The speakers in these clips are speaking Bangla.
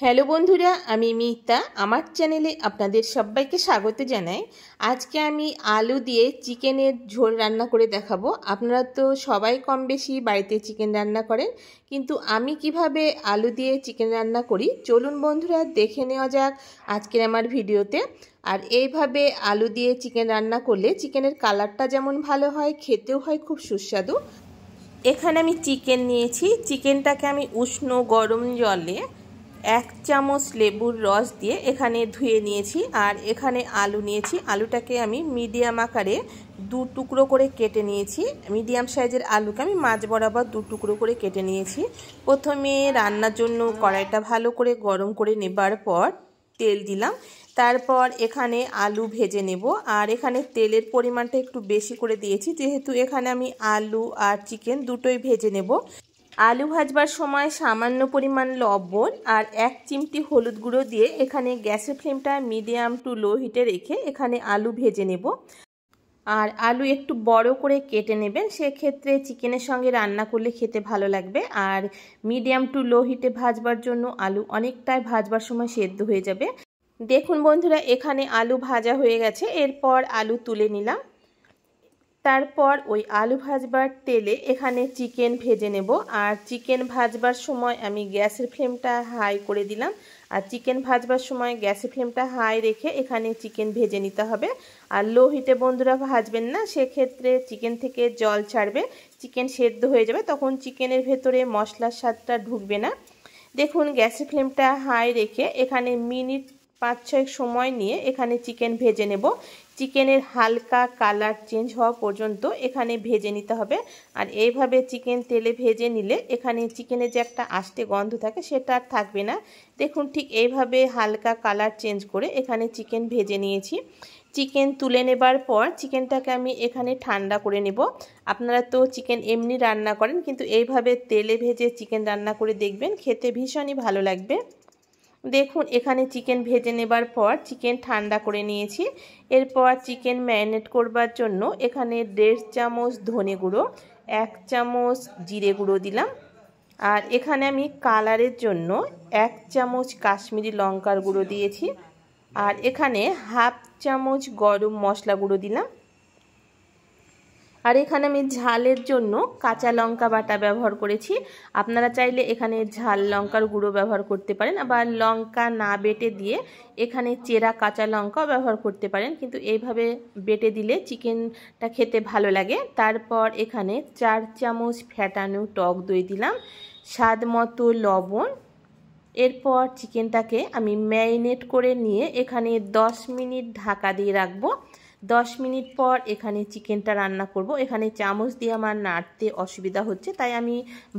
হ্যালো বন্ধুরা, আমি মিতা। আমার চ্যানেলে আপনাদের সবাইকে স্বাগত জানাই। আজকে আমি আলু দিয়ে চিকেনের ঝোল রান্না করে দেখাবো। আপনারা তো সবাই কম বেশি বাড়িতে চিকেন রান্না করেন, কিন্তু আমি কিভাবে আলু দিয়ে চিকেন রান্না করি চলুন বন্ধুরা দেখে নেওয়া যাক আজকের আমার ভিডিওতে। আর এইভাবে আলু দিয়ে চিকেন রান্না করলে চিকেনের কালারটা যেমন ভালো হয়, খেতেও হয় খুব সুস্বাদু। এখানে আমি চিকেন নিয়েছি। চিকেনটাকে আমি উষ্ণ গরম জলে 1 চামচ লেবুর রস দিয়ে এখানে ধুয়ে নিয়েছি। আর এখানে আলু নিয়েছি। আলুটাকে আমি মিডিয়াম আকারে 2 টুকরো করে কেটে নিয়েছি। মিডিয়াম সাইজের আলুকে আমি মাঝ বরাবর 2 টুকরো করে কেটে নিয়েছি। প্রথমে রান্নার জন্য কড়াইটা ভালো করে গরম করে নেবার পর তেল দিলাম। তারপর এখানে আলু ভেজে নেব। আর এখানে তেলের পরিমাণটা একটু বেশি করে দিয়েছি, যেহেতু এখানে আমি আলু আর চিকেন দুটোই ভেজে নেব। আলু ভাজবার সময় সামান্য পরিমাণ লবণ আর 1 চিমটি হলুদ গুঁড়ো দিয়ে এখানে গ্যাসের ফ্লেমটা মিডিয়াম টু লো হিটে রেখে এখানে আলু ভেজে নেব। আর আলু একটু বড় করে কেটে নেবেন, সেক্ষেত্রে চিকেনের সঙ্গে রান্না করলে খেতে ভালো লাগবে। আর মিডিয়াম টু লো হিটে ভাজবার জন্য আলু অনেকটাই ভাজবার সময় সেদ্ধ হয়ে যাবে। দেখুন বন্ধুরা, এখানে আলু ভাজা হয়ে গেছে। এরপর আলু তুলে নিলাম। তারপর ওই আলু ভাজবার তেলে এখানে চিকেন ভেজে নেব। আর চিকেন ভাজবার সময় আমি গ্যাসের ফ্লেমটা হাই করে দিলাম। আর চিকেন ভাজবার সময় গ্যাসের ফ্লেমটা হাই রেখে এখানে চিকেন ভেজে নিতে হবে। আর লো হিটে বন্ধুরা ভাজবেন না, সেক্ষেত্রে চিকেন থেকে জল ছাড়বে, চিকেন সেদ্ধ হয়ে যাবে, তখন চিকেনের ভেতরে মশলার স্বাদটা ঢুকবে না। দেখুন গ্যাসের ফ্লেমটা হাই রেখে এখানে মিনিট 5-6 সময় নিয়ে এখানে চিকেন ভেজে নেব। চিকেনের হালকা কালার চেঞ্জ হওয়া পর্যন্ত এখানে ভেজে নিতে হবে। আর এইভাবে চিকেন তেলে ভেজে নিলে এখানে চিকেনের যে একটা আষ্টে গন্ধ থাকে সেটা আর থাকবে না। দেখুন ঠিক এইভাবে হালকা কালার চেঞ্জ করে এখানে চিকেন ভেজে নিয়েছি। চিকেন তুলে নেবার পর চিকেনটাকে আমি এখানে ঠান্ডা করে নেব। আপনারা তো চিকেন এমনি রান্না করেন, কিন্তু এইভাবে তেলে ভেজে চিকেন রান্না করে দেখবেন, খেতে ভীষণই ভালো লাগবে। দেখুন এখানে চিকেন ভেজে নেবার পর চিকেন ঠান্ডা করে নিয়েছি। এরপর চিকেন ম্যারিনেট করবার জন্য এখানে 1.5 চামচ ধনে গুঁড়ো, 1 চামচ জিরে গুঁড়ো দিলাম। আর এখানে আমি কালারের জন্য 1 চামচ কাশ্মীরি লঙ্কার গুঁড়ো দিয়েছি। আর এখানে 1/2 চামচ গরম মশলা গুঁড়ো দিলাম। আর এখানে আমি ঝালের জন্য কাঁচা লঙ্কা বাটা ব্যবহার করেছি। আপনারা চাইলে এখানে ঝাল লঙ্কার গুঁড়ো ব্যবহার করতে পারেন, আবার লঙ্কা না বেটে দিয়ে এখানে চেরা কাঁচা লঙ্কাও ব্যবহার করতে পারেন, কিন্তু এইভাবে বেটে দিলে চিকেনটা খেতে ভালো লাগে। তারপর এখানে 4 চামচ ফ্যাটানো টক দই দিলাম, স্বাদ মতো লবণ। এরপর চিকেনটাকে আমি ম্যারিনেট করে নিয়ে এখানে 10 মিনিট ঢাকা দিয়ে রাখবো। 10 মিনিট পর এখানে চিকেনটা রান্না করব। এখানে চামচ দিয়ে আমার নাড়তে অসুবিধা হচ্ছে, তাই আমি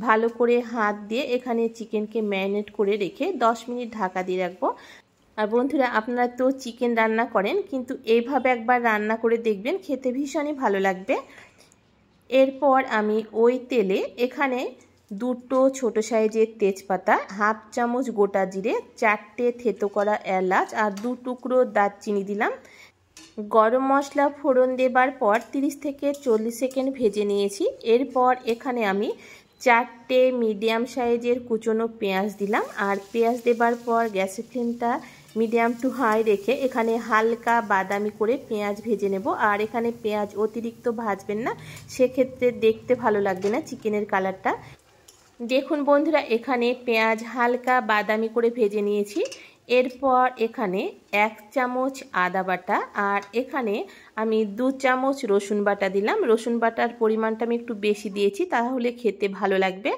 ভালো করে হাত দিয়ে এখানে চিকেনকে ম্যারিনেট করে রেখে 10 মিনিট ঢাকা দিয়ে রাখবো। আর বন্ধুরা, আপনারা তো চিকেন রান্না করেন, কিন্তু এইভাবে একবার রান্না করে দেখবেন, খেতে ভীষণই ভালো লাগবে। এরপর আমি ওই তেলে এখানে 2টো ছোটো সাইজের তেজপাতা, 1/2 চামচ গোটা জিরে, 4টে থেতো করা এলাচ আর 2 টুকরো দারচিনি দিলাম। গরম মশলা ফোড়ন দেবার পর 30 থেকে 40 সেকেন্ড ভেজে নিয়েছি। এরপর এখানে আমি 4টে মিডিয়াম সাইজের কুচনো পেঁয়াজ দিলাম। আর পেঁয়াজ দেবার পর গ্যাসের ফ্লেমটা মিডিয়াম টু হাই রেখে এখানে হালকা বাদামি করে পেঁয়াজ ভেজে নেব। আর এখানে পেঁয়াজ অতিরিক্ত ভাজবেন না, সেক্ষেত্রে দেখতে ভালো লাগবে না চিকেনের কালারটা। দেখুন বন্ধুরা, এখানে পেঁয়াজ হালকা বাদামি করে ভেজে নিয়েছি। এরপর এখানে 1 চামচ আদা বাটা আর এখানে আমি 2 চামচ রসুন বাটা দিলাম। রসুন বাটার পরিমাণটা আমি একটু বেশি দিয়েছি, তাহলে খেতে ভালো লাগবে।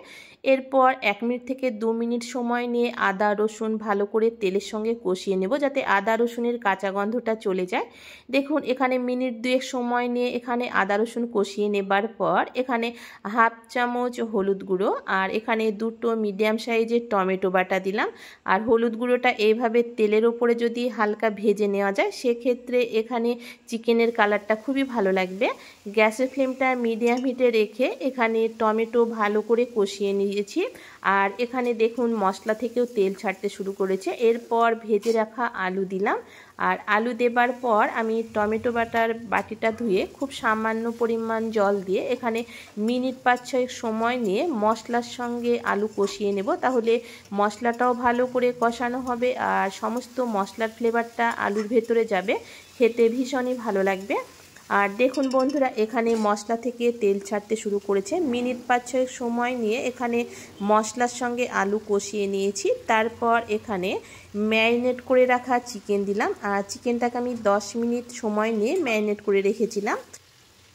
এরপর 1 মিনিট থেকে 2 মিনিট সময় নিয়ে আদা রসুন ভালো করে তেলের সঙ্গে কষিয়ে নেব, যাতে আদা রসুনের কাঁচা গন্ধটা চলে যায়। দেখুন এখানে মিনিট 2 সময় নিয়ে এখানে আদা রসুন কষিয়ে নেবার পর এখানে 1/2 চামচ হলুদ গুঁড়ো আর এখানে 2টো মিডিয়াম সাইজের টমেটো বাটা দিলাম। আর হলুদ গুঁড়োটা এইভাবে তেলের ওপরে যদি হালকা ভেজে নেওয়া যায়, সেক্ষেত্রে এখানে চিকেনের কালারটা খুবই ভালো লাগবে। গ্যাসের ফ্লেমটা মিডিয়াম হিটে রেখে এখানে টমেটো ভালো করে কষিয়ে নিয়েছি। দিয়েছি। আর এখানে দেখুন মশলা থেকেও তেল ছাড়তে শুরু করেছে। এরপর ভেজে রাখা আলু দিলাম। আর আলু দেবার পর আমি টমেটো বাটার বাটিটা ধুয়ে খুব সামান্য পরিমাণ জল দিয়ে এখানে মিনিট 5-6 সময় নিয়ে মশলার সঙ্গে আলু কষিয়ে নেব। তাহলে মশলাটাও ভালো করে কষানো হবে আর সমস্ত মশলার ফ্লেভারটা আলুর ভেতরে যাবে, খেতে ভীষণই ভালো লাগবে। আর দেখুন বন্ধুরা, এখানে মশলা থেকে তেল ছাড়তে শুরু করেছে। মিনিট 5-6 সময় নিয়ে এখানে মশলার সঙ্গে আলু কষিয়ে নিয়েছি। তারপর এখানে ম্যারিনেট করে রাখা চিকেন দিলাম। আর চিকেনটাকে আমি 10 মিনিট সময় নিয়ে ম্যারিনেট করে রেখেছিলাম।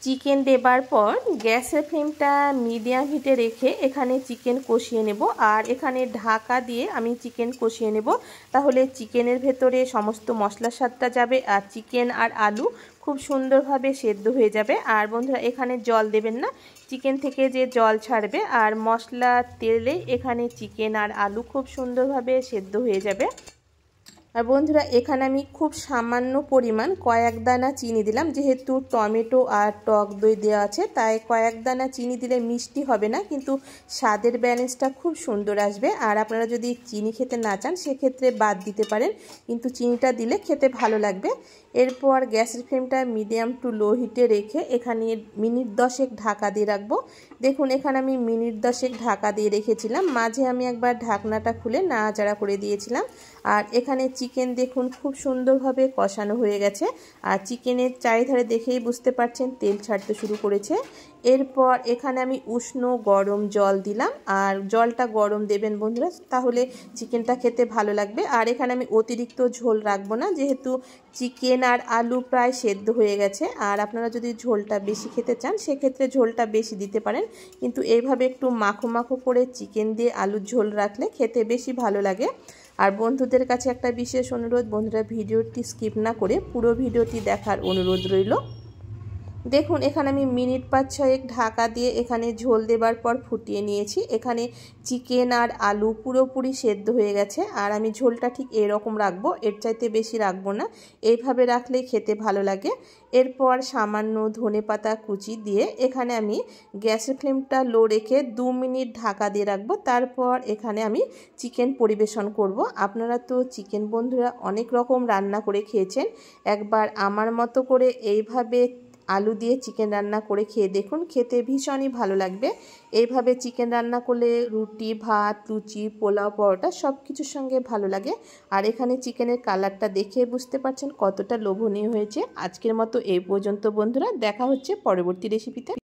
চিকেন দেবার পর গ্যাসের ফ্লেমটা মিডিয়াম হিটে রেখে এখানে চিকেন কষিয়ে নেব। আর এখানে ঢাকা দিয়ে আমি চিকেন কষিয়ে নেব, তাহলে চিকেনের ভেতরে সমস্ত মশলার স্বাদটা যাবে আর চিকেন আর আলু খুব সুন্দরভাবে সেদ্ধ হয়ে যাবে। আর বন্ধুরা, এখানে জল দেবেন না, চিকেন থেকে যে জল ছাড়বে আর মশলা তেলে এখানে চিকেন আর আলু খুব সুন্দরভাবে সেদ্ধ হয়ে যাবে। আর বন্ধুরা, এখানে আমি খুব সামান্য পরিমাণ কয়েক দানা চিনি দিলাম। যেহেতু টমেটো আর টক দই দেওয়া আছে, তাই কয়েক দানা চিনি দিলে মিষ্টি হবে না, কিন্তু স্বাদের ব্যালেন্সটা খুব সুন্দর আসবে। আর আপনারা যদি চিনি খেতে না চান সেক্ষেত্রে বাদ দিতে পারেন, কিন্তু চিনিটা দিলে খেতে ভালো লাগবে। এরপর গ্যাসের ফ্লেমটা মিডিয়াম টু লো হিটে রেখে এখানে মিনিট 10 ঢাকা দিয়ে রাখবো। দেখুন, এখানে আমি মিনিট 10 ঢাকা দিয়ে রেখেছিলাম। মাঝে আমি একবার ঢাকনাটা খুলে নাড়াচাড়া করে দিয়েছিলাম। আর এখানে চিকেন দেখুন খুব সুন্দরভাবে কষানো হয়ে গেছে। আর চিকেনের চারিধারে দেখেই বুঝতে পারছেন তেল ছাড়তে শুরু করেছে। এরপর এখানে আমি উষ্ণ গরম জল দিলাম। আর জলটা গরম দেবেন বন্ধুরা, তাহলে চিকেনটা খেতে ভালো লাগবে। আর এখানে আমি অতিরিক্ত ঝোল রাখবো না, যেহেতু চিকেন আর আলু প্রায় সেদ্ধ হয়ে গেছে। আর আপনারা যদি ঝোলটা বেশি খেতে চান সেক্ষেত্রে ঝোলটা বেশি দিতে পারেন, কিন্তু এইভাবে একটু মাখো মাখো করে চিকেন দিয়ে আলুর ঝোল রাখলে খেতে বেশি ভালো লাগে। আর বন্ধুদের কাছে একটা বিশেষ অনুরোধ, বন্ধুরা ভিডিওটি স্কিপ না করে পুরো ভিডিওটি দেখার অনুরোধ রইল। দেখুন, এখানে আমি মিনিট 5-6 ঢাকা দিয়ে এখানে ঝোল দেবার পর ফুটিয়ে নিয়েছি। এখানে চিকেন আর আলু পুরোপুরি সেদ্ধ হয়ে গেছে। আর আমি ঝোলটা ঠিক এরকম রাখবো, এর চাইতে বেশি রাখবো না, এইভাবে রাখলে খেতে ভালো লাগে। এরপর সামান্য ধনেপাতা কুচি দিয়ে এখানে আমি গ্যাসের ফ্লেমটা লো রেখে 2 মিনিট ঢাকা দিয়ে রাখবো। তারপর এখানে আমি চিকেন পরিবেশন করব। আপনারা তো চিকেন বন্ধুরা অনেক রকম রান্না করে খেয়েছেন, একবার আমার মতো করে এইভাবে আলু দিয়ে চিকেন রান্না করে খেয়ে দেখুন, খেতে ভীষণই ভালো লাগবে। এইভাবে চিকেন রান্না করলে রুটি, ভাত, লুচি, পোলাও, পরোটা সব কিছুর সঙ্গে ভালো লাগে। আর এখানে চিকেনের কালারটা দেখে বুঝতে পারছেন কতটা লোভনীয় হয়েছে। আজকের মতো এই পর্যন্ত বন্ধুরা, দেখা হচ্ছে পরবর্তী রেসিপিতে।